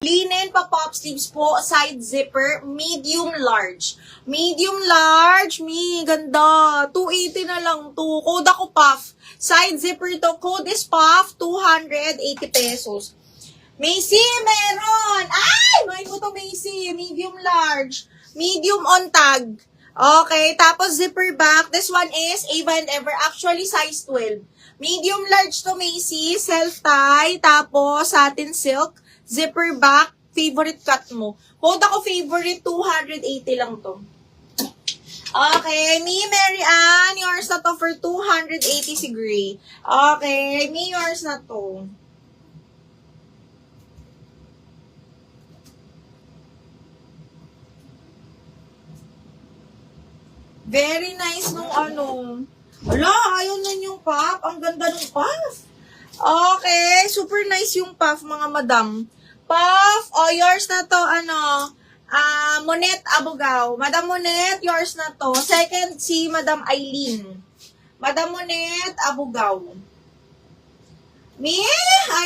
Linen pa pop sleeves po, side zipper, medium large. Medium large, ganda. 280 na lang to. Code ako puff. Side zipper to. Code is puff, 280 pesos. Macy, meron! Ay! Main ko to, Macy. Medium large. Medium on tag. Okay, tapos zipper back. This one is Ava and Ever. Actually, size 12. Medium large to, Macy. Self-tie. Tapos, satin silk. Zipper back. Favorite cut mo. Code ako favorite. 280 lang to. Okay, Mary Ann. Yours na to for 280 si Gray. Okay, yours na to. Very nice nung ano. Wala, ayaw na yung puff. Ang ganda ng puff. Okay, super nice yung puff, mga madam. Puff, yours na to, Monet Abogao. Madam Monet, yours na to. Second, si Madam Eileen. Madam Monet Abogao.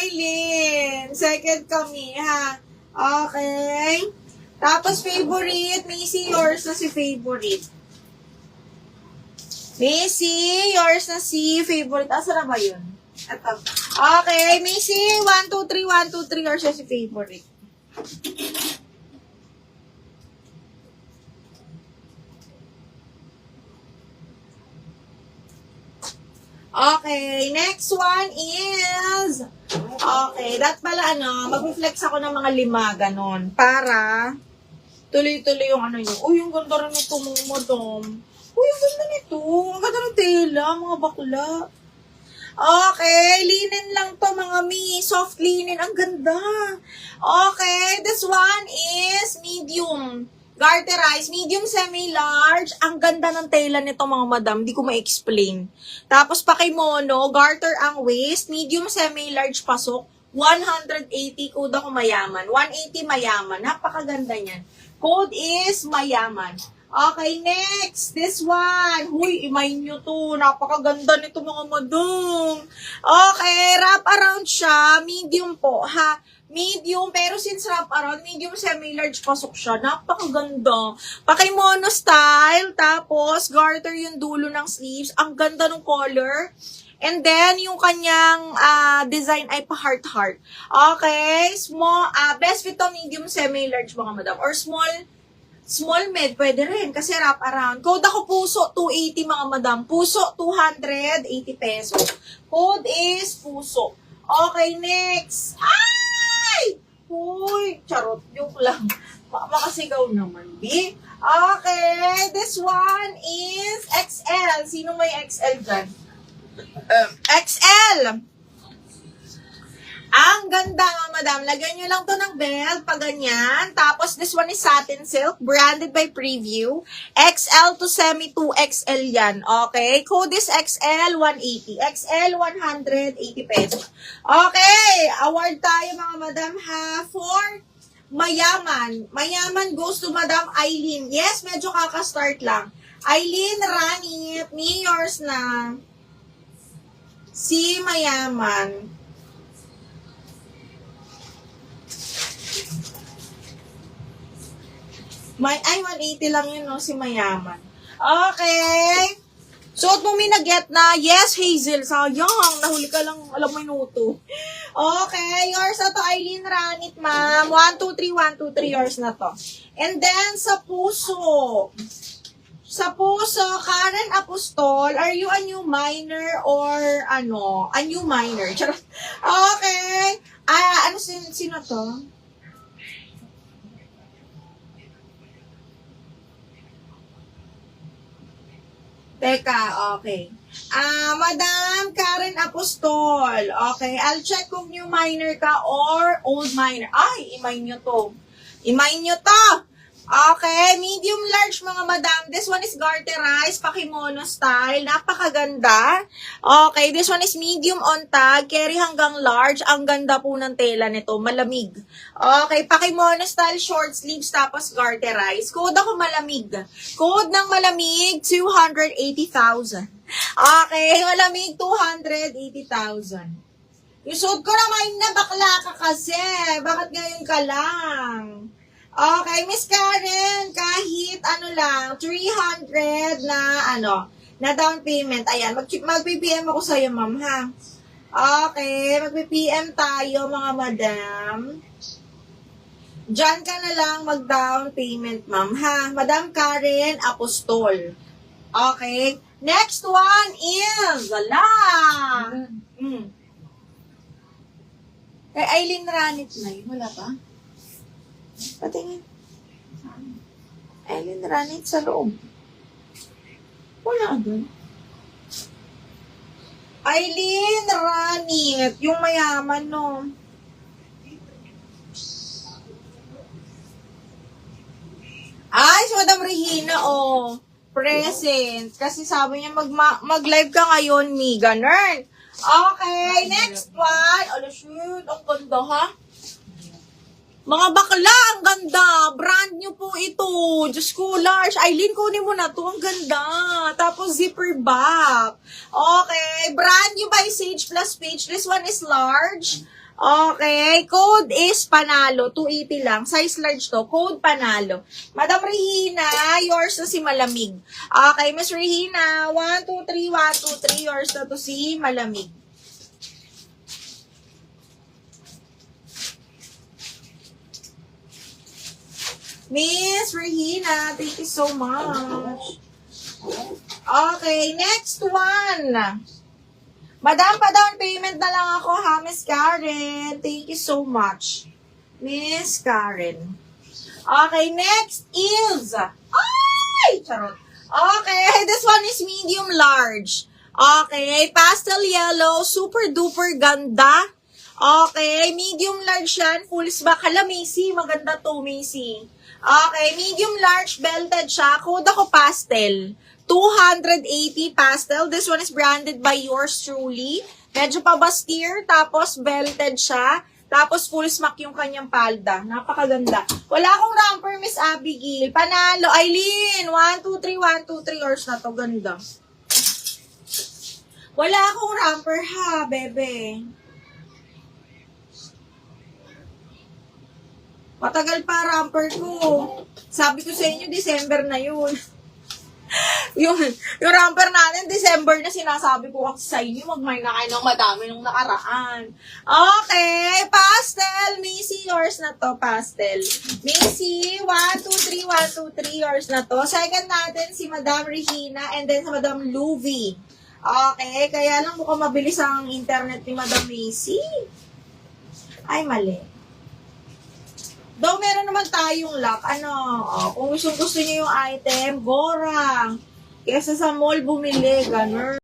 Eileen. Second kami, ha. Okay. Tapos, favorite. Macy, yours na si favorite. Macy, yours na si favorite. Asa na ba yun? Ito. Okay, Macy, 1, 2, 3, 1, 2, 3, yours na si favorite. Okay, next one is, okay, that pala mag-reflex ako ng mga 5, ganon, para tuloy-tuloy yung yun. Uy, yung ganda rin ito, mga madam. Uy, ang ganda nito. Ang ganda ng tela, mga bakla. Okay, linen lang to, mga soft linen. Ang ganda. Okay, this one is medium. Garterized, medium semi-large. Ang ganda ng tela nito, mga madam. Di ko ma-explain. Tapos, pakimono, garter ang waist. Medium semi-large pasok. 180, code ako mayaman. 180 mayaman. Napakaganda niyan. Code is mayaman. Okay, next. This one. Huy, imay nyo to. Napakaganda nito, mga madam. Okay, wrap around siya. Medium po, ha. Medium, pero since wrap around, medium semi-large pasok siya. Napakaganda. Pakimono style. Tapos, garter yung dulo ng sleeves. Ang ganda ng color. And then, yung kanyang design ay pa-heart-heart. Okay, small, best fit to medium semi-large, mga madam. Or small med, pwede rin, kasi wrap around. Code ako puso, 280 mga madam. Puso, 280 pesos. Code is puso. Okay, next. Ay! Uy, charot, joke lang. Makasigaw naman, B. Okay, this one is XL. Sino may XL dyan? XL! Ang ganda nga, madam. Lagyan nyo lang to ng belt, pag ganyan. Tapos, this one is satin silk, branded by Preview. XL to semi 2XL yan. Okay? Code is XL 180. XL 180 pesos. Okay! Award tayo, mga madam, ha? For mayaman. Mayaman goes to Madam Eileen. Yes, medyo kaka-start lang. Eileen Ranit, yours na. Si mayaman. Ay, 180 lang yun, no? Si mayaman. Okay. Suot mo get na. Yes, Hazel. Sayang. Nahuli ka lang. Alam mo yung minuto. Okay. Yours na to, Eileen Ranit, ma'am. 1, 2, 3, 1, 2, 3. Yours na to. And then, sa puso. Sa puso, Karen Apostol, are you a new minor or a new minor? Okay. Sino to? Teka, okay. Madam Karen Apostol. Okay, I'll check kung new minor ka or old minor. Ay, imay nyo to. Imay nyo to. Okay, medium large mga madam. This one is garterized, pakimono style. Napakaganda. Okay, this one is medium on tag, carry hanggang large. Ang ganda po ng tela nito, malamig. Okay, pakimono style, short sleeves, tapos garterized. Code ako malamig. Code ng malamig, 280,000. Okay, malamig, 280,000. Yung suot ko naman na bakla ka kasi. Bakit ngayon ka lang? Okay, Miss Karen, kahit ano lang, 300 na down payment. Ayan, mag-PPM ako sa'yo, ma'am, ha? Okay, mag-PPM tayo, mga madam. Diyan ka na lang mag-down payment, ma'am, ha? Madam Karen Apostol. Okay, next one is, Kay Eileen Ranit na yun. Wala pa? Patingin. Eileen Ranit sa loob. Wala doon. Eileen Ranit. Yung mayaman, no? Ay, si Madam Regina, present. Kasi sabi niya, mag-live ka ngayon, mi. Ganun. Okay, next one. Oh, shoot. Ang ganda, ha? Mga bakla, ang ganda. Brand new po ito. Diyos ko, large. Eileen, kunin mo na to. Ang ganda. Tapos, zipper back. Okay. Brand new by Sage Plus Page. This one is large. Okay. Code is panalo. 280 lang. Size large to. Code panalo. Madam Regina, yours na si Malamig. Okay, Miss Regina. 1, 2, 3, 1, 2, 3. Yours na to si Malamig. Miss Regina, thank you so much. Okay, next one. Madam, pa-down payment na lang ako ha, Miss Karen. Thank you so much. Miss Karen. Okay, next is... Ay! Charot. Okay, this one is medium large. Okay, pastel yellow, super duper ganda. Okay, medium large yan. Full back. Hala, Macy. Maganda to, Macy. Okay, medium large, belted siya. Code ako pastel. 280 pastel. This one is branded by yours truly. Medyo pa-bustier, tapos belted siya. Tapos full smack yung kanyang palda. Napakaganda. Wala akong romper, Miss Abigail. Panalo. Eileen, 1, 2, 3, 1, 2, 3 hours na to. Ganda. Wala akong romper ha, bebe. Matagal pa romper ko. Sabi ko sa inyo, December na yun. yung romper natin, December na sinasabi ko kasi sa inyo, mag-mine na kayo ng madami nung nakaraan. Okay, pastel. Macy, yours na to, pastel. Macy, 1, 2, 3, 1, 2, 3, yours na to. Second natin, si Madam Regina, and then si Madam Louie. Okay, kaya lang mukhang mabilis ang internet ni Madam Macy. Ay, mali. Though meron naman tayong lock, kung gusto niyo yung item, gorang. Kesa sa mall bumili, ganun.